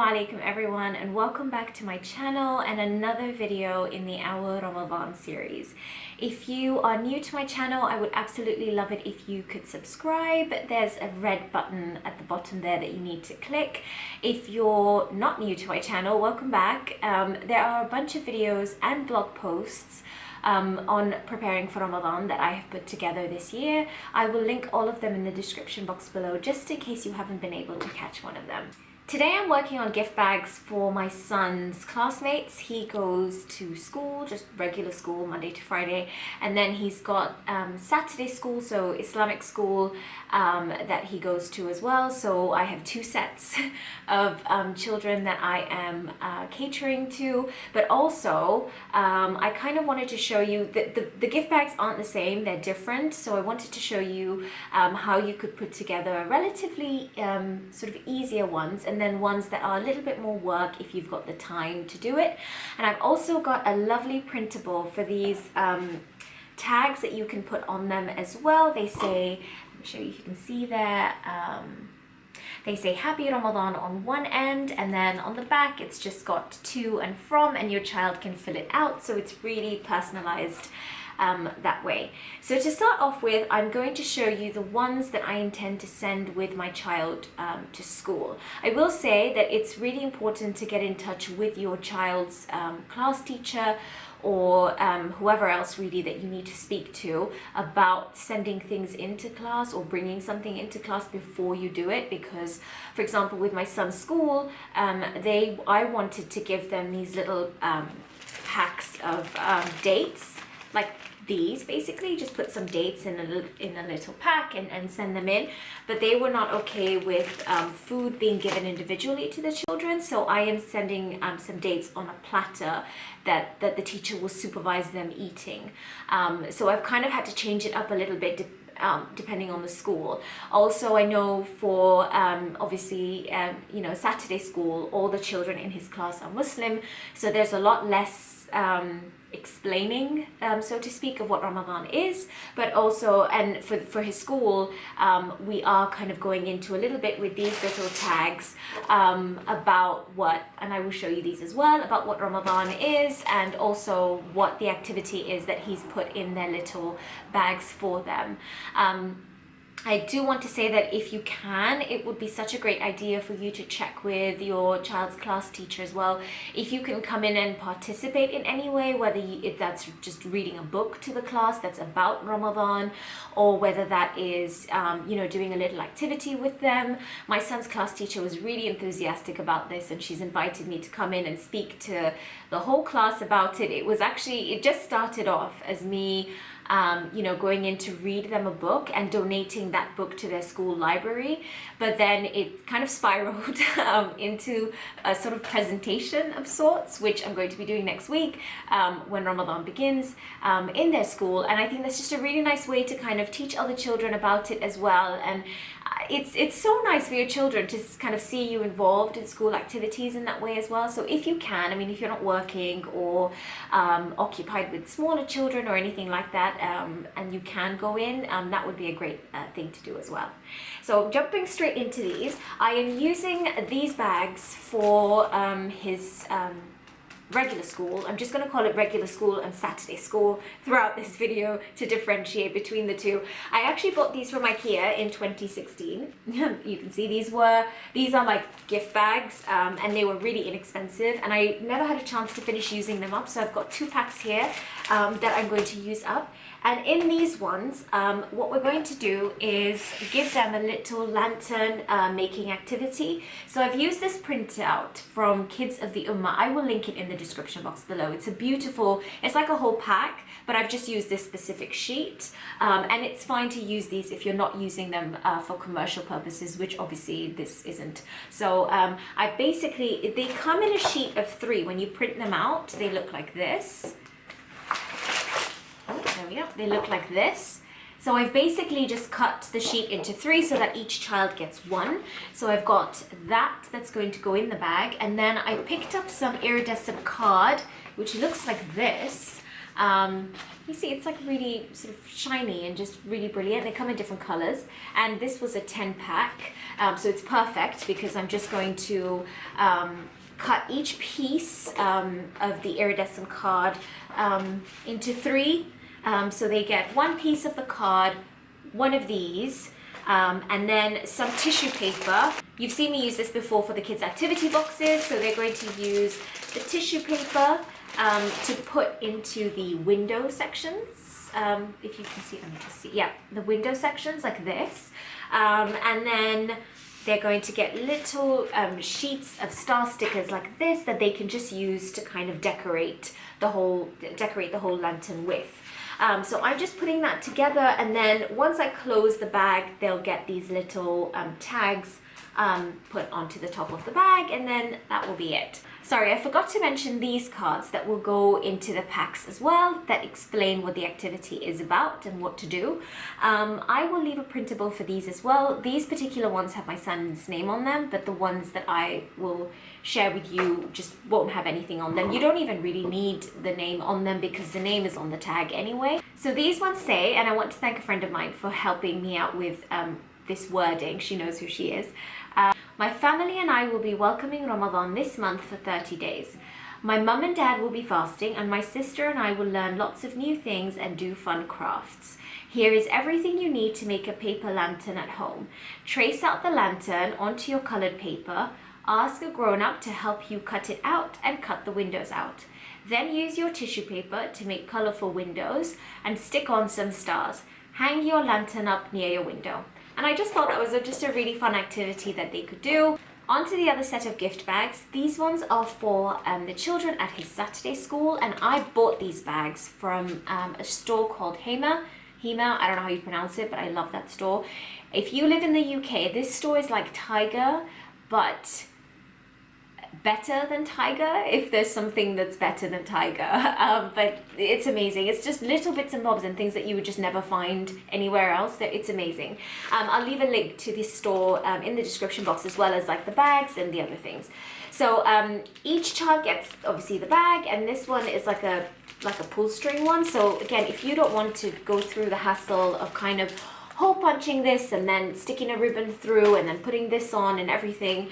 alaikum everyone, and welcome back to my channel and another video in the Our Ramadan series. If you are new to my channel, I would absolutely love it if you could subscribe. There's a red button at the bottom there that you need to click. If you're not new to my channel, welcome back. There are a bunch of videos and blog posts on preparing for Ramadan that I have put together this year. I will link all of them in the description box below just in case you haven't been able to catch one of them. Today I'm working on gift bags for my son's classmates. He goes to school, just regular school, Monday to Friday, and then he's got Saturday school, so Islamic school, that he goes to as well. So I have two sets of children that I am catering to, but also I kind of wanted to show you that the gift bags aren't the same, they're different. So I wanted to show you how you could put together relatively sort of easier ones, and then ones that are a little bit more work if you've got the time to do it. And I've also got a lovely printable for these tags that you can put on them as well. They say, let me show you if you can see there, they say Happy Ramadan on one end, and then on the back it's just got to and from, and your child can fill it out, so it's really personalized that way. So to start off with, I'm going to show you the ones that I intend to send with my child to school. I will say that it's really important to get in touch with your child's class teacher or whoever else really that you need to speak to about sending things into class or bringing something into class before you do it, because for example with my son's school, I wanted to give them these little packs of dates, like these, basically just put some dates in a little pack and send them in, but they were not okay with food being given individually to the children. So I am sending some dates on a platter that the teacher will supervise them eating. So I've kind of had to change it up a little bit depending on the school. Also, I know for obviously you know, Saturday school, all the children in his class are Muslim, so there's a lot less explaining, so to speak, of what Ramadan is, but also, and for his school, we are kind of going into a little bit with these little tags about what, and I will show you these as well, about what Ramadan is, and also what the activity is that he's put in their little bags for them. I do want to say that if you can, it would be such a great idea for you to check with your child's class teacher as well. If you can come in and participate in any way, whether if that's just reading a book to the class that's about Ramadan, or whether that is, you know, doing a little activity with them. My son's class teacher was really enthusiastic about this, and she's invited me to come in and speak to the whole class about it. It just started off as me you know, going in to read them a book and donating that book to their school library, but then it kind of spiraled into a sort of presentation of sorts, which I'm going to be doing next week when Ramadan begins in their school. And I think that's just a really nice way to kind of teach other children about it as well. And it's so nice for your children to kind of see you involved in school activities in that way as well. So if you can, I mean, if you're not working or occupied with smaller children or anything like that, and you can go in, that would be a great thing to do as well. So jumping straight into these, I am using these bags for his regular school. I'm just going to call it regular school and Saturday school throughout this video to differentiate between the two. I actually bought these from IKEA in 2016. You can see these are like gift bags, and they were really inexpensive, and I never had a chance to finish using them up, so I've got 2 packs here that I'm going to use up. And in these ones, what we're going to do is give them a little lantern making activity. So I've used this printout from Kids of the Ummah. I will link it in the description box below. It's a beautiful, it's like a whole pack, but I've just used this specific sheet. And it's fine to use these if you're not using them for commercial purposes, which obviously this isn't. So I basically, they come in a sheet of 3. When you print them out, they look like this. Oh, there we go. They look like this. So I've basically just cut the sheet into 3 so that each child gets 1. So I've got that's going to go in the bag, and then I picked up some iridescent card which looks like this. You see, it's like really sort of shiny and just really brilliant. They come in different colors, and this was a 10 pack, so it's perfect because I'm just going to cut each piece of the iridescent card into 3. So they get 1 piece of the card, 1 of these, and then some tissue paper. You've seen me use this before for the kids' activity boxes, so they're going to use the tissue paper to put into the window sections. If you can see, let me just see. Yeah, the window sections like this. And then they're going to get little sheets of star stickers like this that they can just use to kind of decorate the whole lantern with. So I'm just putting that together, and then once I close the bag, they'll get these little tags put onto the top of the bag, and then that will be it. Sorry, I forgot to mention these cards that will go into the packs as well that explain what the activity is about and what to do. I will leave a printable for these as well. These particular ones have my son's name on them, but the ones that I will share with you just won't have anything on them. You don't even really need the name on them because the name is on the tag anyway. So these ones say, and I want to thank a friend of mine for helping me out with this wording. She knows who she is. My family and I will be welcoming Ramadan this month for 30 days. My mum and dad will be fasting, and my sister and I will learn lots of new things and do fun crafts. Here is everything you need to make a paper lantern at home. Trace out the lantern onto your colored paper. Ask a grown-up to help you cut it out and cut the windows out. Then use your tissue paper to make colorful windows and stick on some stars. Hang your lantern up near your window. And I just thought that was just a really fun activity that they could do. On to the other set of gift bags. These ones are for the children at his Saturday school, and I bought these bags from a store called Hema. I don't know how you pronounce it, but I love that store. If you live in the UK, this store is like Tiger, but better than Tiger, if there's something that's better than Tiger. But it's amazing. It's just little bits and bobs and things that you would just never find anywhere else. It's amazing. I'll leave a link to this store in the description box, as well as like the bags and the other things. So each child gets obviously the bag, and this one is like a pull string one. So again, if you don't want to go through the hassle of kind of hole punching this and then sticking a ribbon through and then putting this on and everything,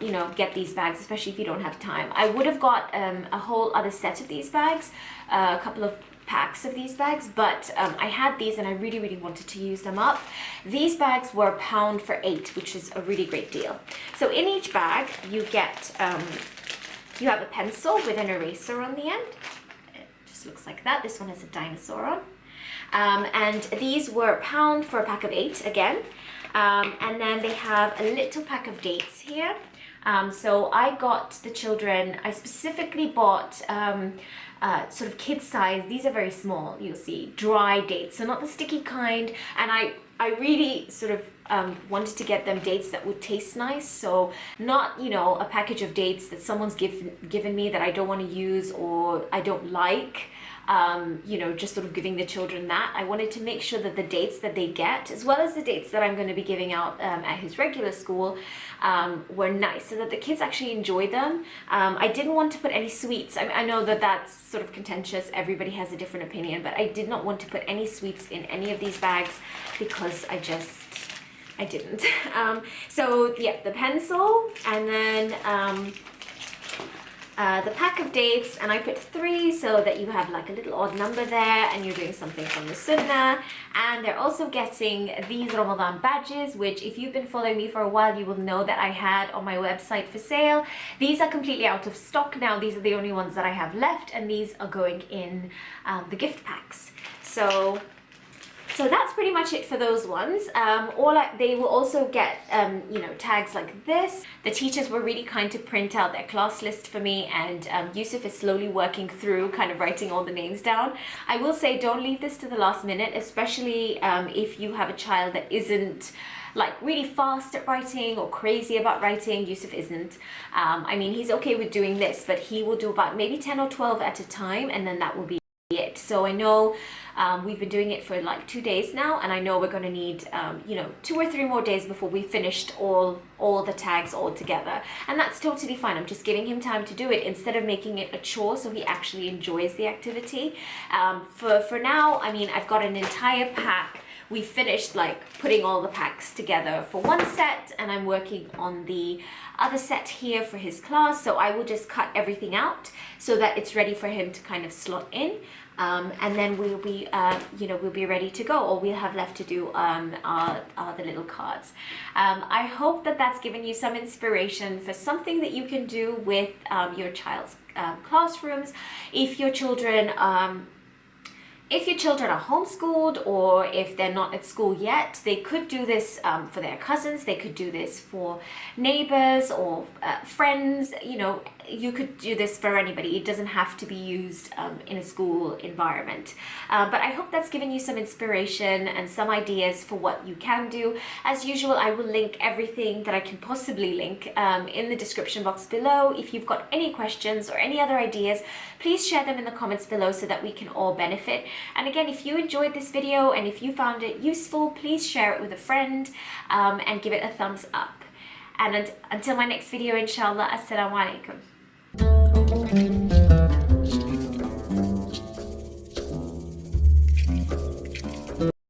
you know, get these bags, especially if you don't have time. I would have got a whole other set of these bags, a couple of packs of these bags, but I had these and I really wanted to use them up. These bags were £1 for 8, which is a really great deal. So in each bag you get, you have a pencil with an eraser on the end. It just looks like that. This one has a dinosaur on. And these were £1 for a pack of 8 again. And then they have a little pack of dates here. So I got the children, I specifically bought sort of kid size. These are very small, you'll see, dry dates, so not the sticky kind. And I really sort of wanted to get them dates that would taste nice. So not, you know, a package of dates that someone's given me that I don't want to use or I don't like. You know, just sort of giving the children that. I wanted to make sure that the dates that they get, as well as the dates that I'm going to be giving out at his regular school, were nice, so that the kids actually enjoy them. I didn't want to put any sweets. I know that that's sort of contentious. Everybody has a different opinion, but I did not want to put any sweets in any of these bags because I didn't. So yeah, the pencil, and then the pack of dates, and I put 3 so that you have like a little odd number there and you're doing something from the Sunnah. And they're also getting these Ramadan badges, which if you've been following me for a while, you will know that I had on my website for sale. These are completely out of stock now. These are the only ones that I have left, and these are going in the gift packs. So that's pretty much it for those ones. They will also get, you know, tags like this. The teachers were really kind to print out their class list for me, and Yusuf is slowly working through kind of writing all the names down. I will say, don't leave this to the last minute, especially if you have a child that isn't like really fast at writing or crazy about writing. Yusuf isn't. I mean, he's okay with doing this, but he will do about maybe 10 or 12 at a time, and then that will be it. So I know We've been doing it for like 2 days now, and I know we're going to need, 2 or 3 more days before we finished all the tags all together. And that's totally fine. I'm just giving him time to do it instead of making it a chore so he actually enjoys the activity. For now, I mean, I've got an entire pack. We finished like putting all the packs together for one set, and I'm working on the other set here for his class. So I will just cut everything out so that it's ready for him to kind of slot in. And then we'll be, we'll be ready to go. All we'll have left to do are the little cards. I hope that that's given you some inspiration for something that you can do with your child's classrooms. If your children are homeschooled, or if they're not at school yet, they could do this for their cousins, they could do this for neighbors or friends. You could do this for anybody. It doesn't have to be used in a school environment. But I hope that's given you some inspiration and some ideas for what you can do. As usual, I will link everything that I can possibly link in the description box below. If you've got any questions or any other ideas, please share them in the comments below so that we can all benefit. And again, if you enjoyed this video and if you found it useful, please share it with a friend and give it a thumbs up. And until my next video, inshallah, assalamu alaikum.